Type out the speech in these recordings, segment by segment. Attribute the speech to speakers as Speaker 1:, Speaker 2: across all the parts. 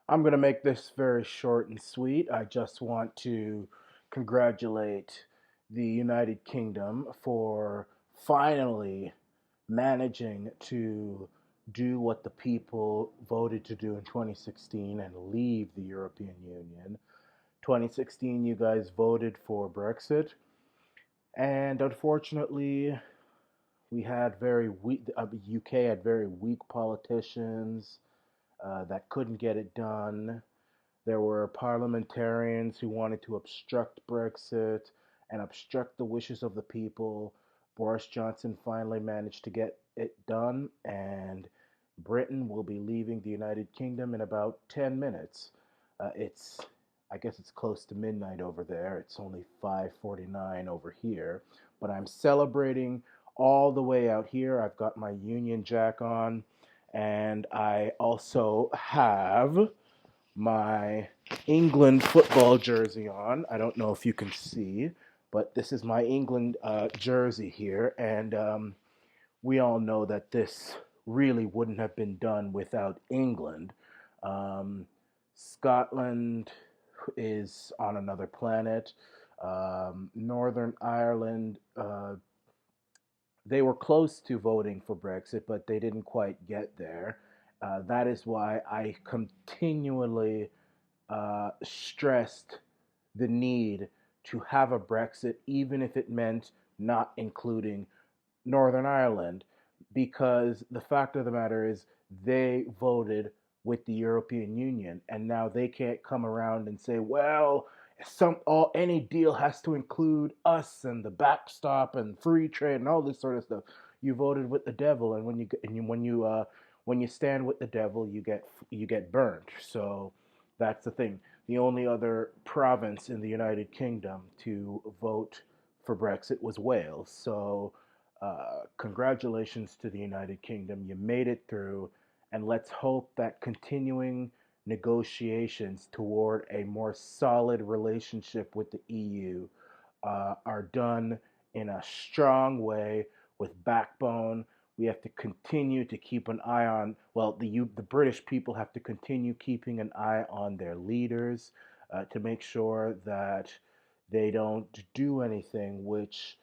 Speaker 1: I'm going to make this very short and sweet. I just want to congratulate the United Kingdom for finally managing to do what the people voted to do in 2016 and leave the European Union. 2016, you guys voted for Brexit, and unfortunately, we had very weak. The UK had very weak politicians that couldn't get it done. There were parliamentarians who wanted to obstruct Brexit and obstruct the wishes of the people. Boris Johnson finally managed to get it done, and Britain will be leaving the United Kingdom in about 10 minutes. I guess it's close to midnight over there. It's only 5:49 over here, but I'm celebrating all the way out here. I've got my Union Jack on, and I also have my England football jersey on. I don't know if you can see, but this is my England jersey here, and we all know that this really wouldn't have been done without England. Um, Scotland is on another planet. Northern Ireland, they were close to voting for Brexit, but they didn't quite get there. That is why I continually stressed the need to have a Brexit, even if it meant not including Northern Ireland, because the fact of the matter is they voted with the European Union, and now they can't come around and say, "Well, any deal has to include us and the backstop and free trade and all this sort of stuff." You voted with the devil, and when you stand with the devil, you get burned. So that's the thing. The only other province in the United Kingdom to vote for Brexit was Wales. So congratulations to the United Kingdom. You made it through, and let's hope that continuing negotiations toward a more solid relationship with the EU are done in a strong way with backbone. We have to continue to keep an eye on, well, the British people have to continue keeping an eye on their leaders to make sure that they don't do anything which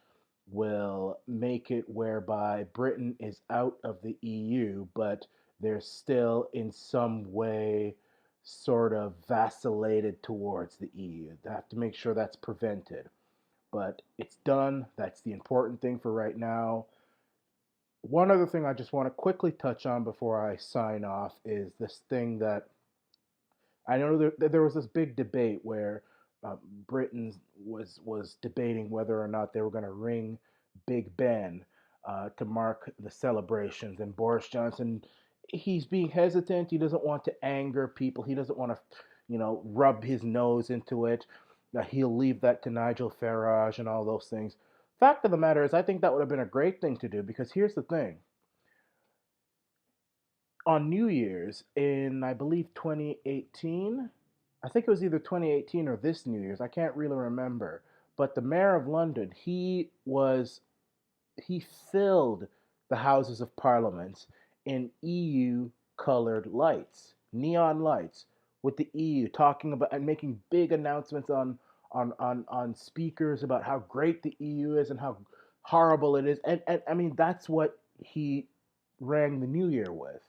Speaker 1: will make it whereby Britain is out of the EU, but they're still in some way sort of vacillated towards the EU. They have to make sure that's prevented. But it's done. That's the important thing for right now. One other thing I just want to quickly touch on before I sign off is this thing that I know there was this big debate where Britain was debating whether or not they were going to ring Big Ben to mark the celebrations, and Boris Johnson, he's being hesitant. He doesn't want to anger people. He doesn't want to, rub his nose into it. He'll leave that to Nigel Farage and all those things. Fact of the matter is, I think that would have been a great thing to do because here's the thing: on New Year's in, I believe, 2018. I think it was either 2018 or this New Year's. I can't really remember. But the mayor of London, he filled the Houses of Parliament in EU colored lights, neon lights, with the EU talking about and making big announcements on speakers about how great the EU is and how horrible it is. And I mean that's what he rang the new year with.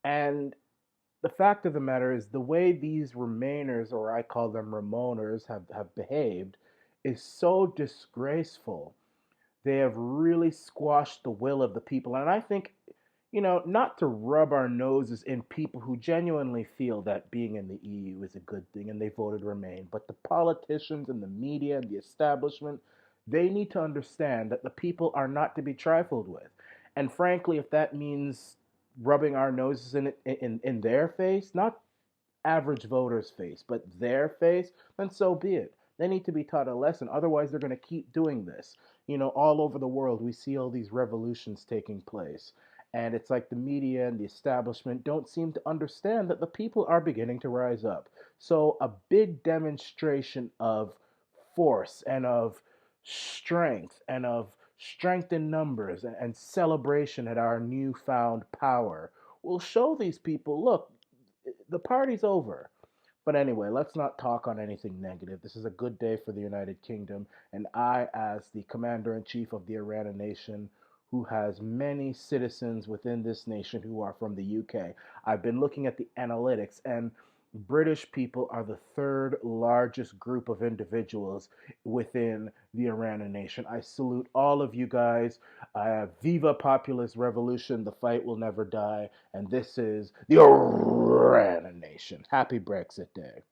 Speaker 1: And the fact of the matter is, the way these Remainers, or I call them Ramoners, have behaved is so disgraceful. They have really squashed the will of the people. And I think, not to rub our noses in people who genuinely feel that being in the EU is a good thing and they voted Remain, but the politicians and the media and the establishment, they need to understand that the people are not to be trifled with. And frankly, if that means rubbing our noses in their face, not average voters' face, but their face, then so be it. They need to be taught a lesson. Otherwise, they're going to keep doing this. All over the world, we see all these revolutions taking place. And it's like the media and the establishment don't seem to understand that the people are beginning to rise up. So, a big demonstration of force and of strength in numbers and celebration at our newfound power will show these people, look, the party's over. But anyway, let's not talk on anything negative. This is a good day for the United Kingdom, and I, as the commander in chief of the Arana Nation, who has many citizens within this nation who are from the UK, I've been looking at the analytics, and British people are the third largest group of individuals within the Arana Nation. I salute all of you guys. Viva Populist Revolution, the fight will never die. And this is the Arana Nation. Happy Brexit Day.